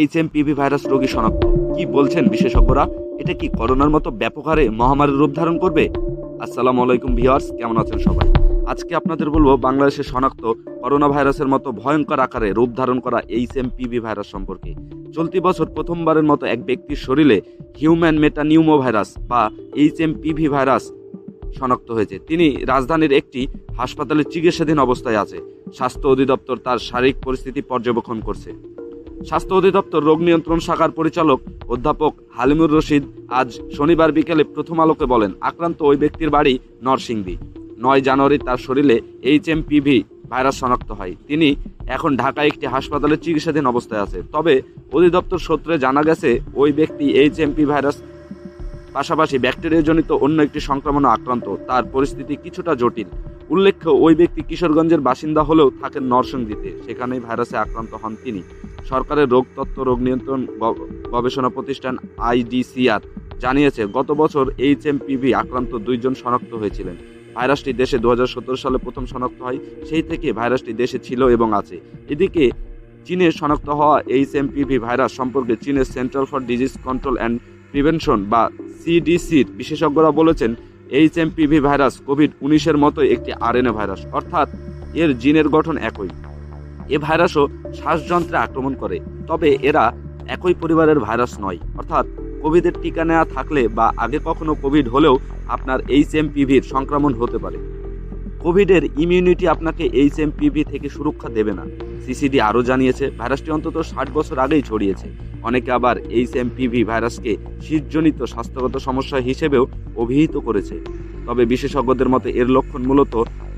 HMPV virus রোগী শনাক্ত। কি বলছেন বিশেষজ্ঞরা? এটা কি করোনার মতো ব্যাপক হারে মহামারীর রূপ ধারণ করবে? আসসালামু আলাইকুম ভিউয়ার্স, কেমন আছেন সবাই? আজকে আপনাদের বলবো বাংলাদেশে শনাক্ত করোনা ভাইরাসের মতো ভয়ঙ্কর আকারে রূপ ধারণ করা HMPV ভাইরাস সম্পর্কে। চলতি বছর প্রথমবারের মতো এক ব্যক্তির শরীরে হিউম্যান মেটানিউমো ভাইরাস বা HMPV ভাইরাস শনাক্ত হয়েছে। তিনি রাজধানীর একটি হাসপাতালে চিকিৎসাধীন অবস্থায় আছে। স্বাস্থ্য অধিদপ্তর তার শারীরিক পরিস্থিতি পর্যবেক্ষণ করছে। স্বাস্থ্য অধিদপ্তর রোগ নিয়ন্ত্রণ শাখার পরিচালক অধ্যাপক হালিমুর রশিদ আজ শনিবার বিকেলে প্রথম আলোকে বলেন, আক্রান্ত ওই ব্যক্তির বাড়ি নরসিংদী। 9 জানুয়ারি তার শরীরে HMPV ভাইরাস শনাক্ত হয়। তিনি এখন ঢাকায় একটি হাসপাতালে চিকিৎসাধীন অবস্থায় আছে। তবে অধিদপ্তর সূত্রে জানা গেছে ওই ব্যক্তি HMPV ভাইরাস পাশাপাশি ব্যাকটেরিয়াজনিত অন্য একটি সংক্রমণে আক্রান্ত। তার পরিস্থিতি কিছুটা জটিল। উল্লেখ্য, ওই ব্যক্তি কিশোরগঞ্জের বাসিন্দা হলেও থাকেন নরসিংদীতে। সেখানেই ভাইরাসে আক্রান্ত হন তিনি। সরকারের রোগ তত্ত্ব রোগ নিয়ন্ত্রণ গবেষণা প্রতিষ্ঠান IDCR জানিয়েছে, গত বছর HMPV আক্রান্ত 2 জন শনাক্ত হয়েছিলেন। ভাইরাসটি দেশে 2017 সালে প্রথম শনাক্ত হয়। সেই থেকে ভাইরাসটি দেশে ছিল এবং আছে। এদিকে চীনে শনাক্ত হওয়া HMPV ভাইরাস সম্পর্কে চীনের centre for disease control and prevention বা CDCর বিশেষজ্ঞরা বলেছেন, HMPV ভাইরাস কোভিড-19 মতো একটি RNA ভাইরাস, অর্থাৎ এর জিনের গঠন একই। এ ভাইরাসও শ্বাসযন্ত্রে আক্রমণ করে, তবে এরা একই পরিবারের ভাইরাস নয়। অর্থাৎ কোভিডের টিকা নেওয়া থাকলে বা আগে কখনো কোভিড হলেও আপনার HMPVর সংক্রমণ হতে পারে। কোভিডের ইমিউনিটি আপনাকে HMPV থেকে সুরক্ষা দেবে না। CCD আরও জানিয়েছে, ভাইরাসটি অন্তত 60 বছর আগেই ছড়িয়েছে। অনেকে আবার HMPV ভাইরাসকে শীতজনিত স্বাস্থ্যগত সমস্যা হিসেবেও অভিহিত করেছে। তবে বিশেষজ্ঞদের মতে এর লক্ষণ মূলত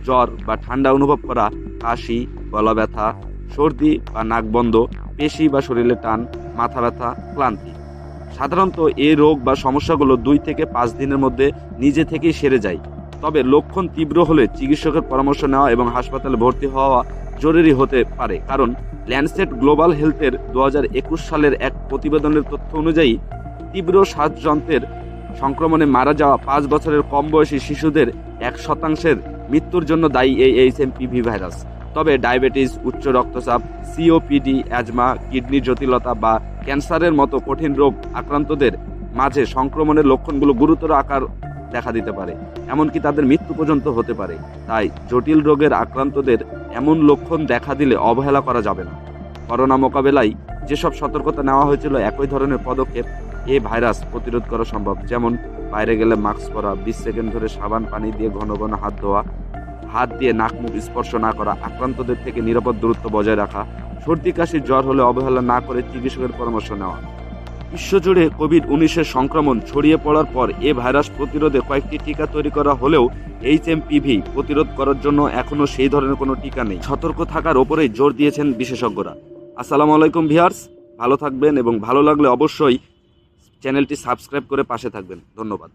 জ্বর বা ঠান্ডা অনুভব করা, কাশি, গলা ব্যথা, সর্দি বা নাক বন্ধ, পেশি বা শরীরে টান, মাথা ব্যথা, ক্লান্তি। সাধারণত এই রোগ বা সমস্যাগুলো 2 থেকে 5 দিনের মধ্যে নিজে থেকেই সেরে যায়। তবে লক্ষণ তীব্র হলে চিকিৎসকের পরামর্শ নেওয়া এবং হাসপাতালে ভর্তি হওয়া জরুরি হতে পারে। কারণ ল্যান্ডসেট গ্লোবাল হেলথের 2021 সালের এক প্রতিবেদনের তথ্য অনুযায়ী তীব্র শ্বাসযন্ত্রের সংক্রমণে মারা যাওয়া 5 বছরের কম বয়সী শিশুদের 1% মৃত্যুর জন্য দায়ী এই HMPV ভাইরাস। তবে ডায়াবেটিস, উচ্চ রক্তচাপ, COPD, অ্যাজমা, কিডনি জটিলতা বা ক্যান্সারের মতো কঠিন রোগ আক্রান্তদের মাঝে সংক্রমণের লক্ষণগুলো গুরুতর আকার দেখা দিতে পারে, এমনকি তাদের মৃত্যু পর্যন্ত হতে পারে। তাই জটিল রোগের আক্রান্তদের এমন লক্ষণ দেখা দিলে অবহেলা করা যাবে না। করোনা মোকাবেলায় যেসব সতর্কতা নেওয়া হয়েছিল, একই ধরনের পদক্ষেপ এই ভাইরাস প্রতিরোধ করা সম্ভব। যেমন বাইরে গেলে মাস্ক পরা, 20 সেকেন্ড ধরে সাবান পানি দিয়ে ঘন ঘন হাত ধোয়া, হাত দিয়ে নাক মুখ স্পর্শ না করা, আক্রান্তদের থেকে নিরাপদ দূরত্ব বজায় রাখা, সর্দি কাশি জ্বর হলে অবহেলা না করে চিকিৎসকের পরামর্শ নেওয়া। বিশ্বজুড়ে কোভিড-19 সংক্রমণ ছড়িয়ে পড়ার পর এ ভাইরাস প্রতিরোধে কয়েকটি টিকা তৈরি করা হলেও HMPV প্রতিরোধ করার জন্য এখনও সেই ধরনের কোনো টিকা নেই। সতর্ক থাকার ওপরেই জোর দিয়েছেন বিশেষজ্ঞরা। আসসালামু আলাইকুম ভিউয়ার্স, ভালো থাকবেন এবং ভালো লাগলে অবশ্যই চ্যানেলটি সাবস্ক্রাইব করে পাশে থাকবেন। ধন্যবাদ।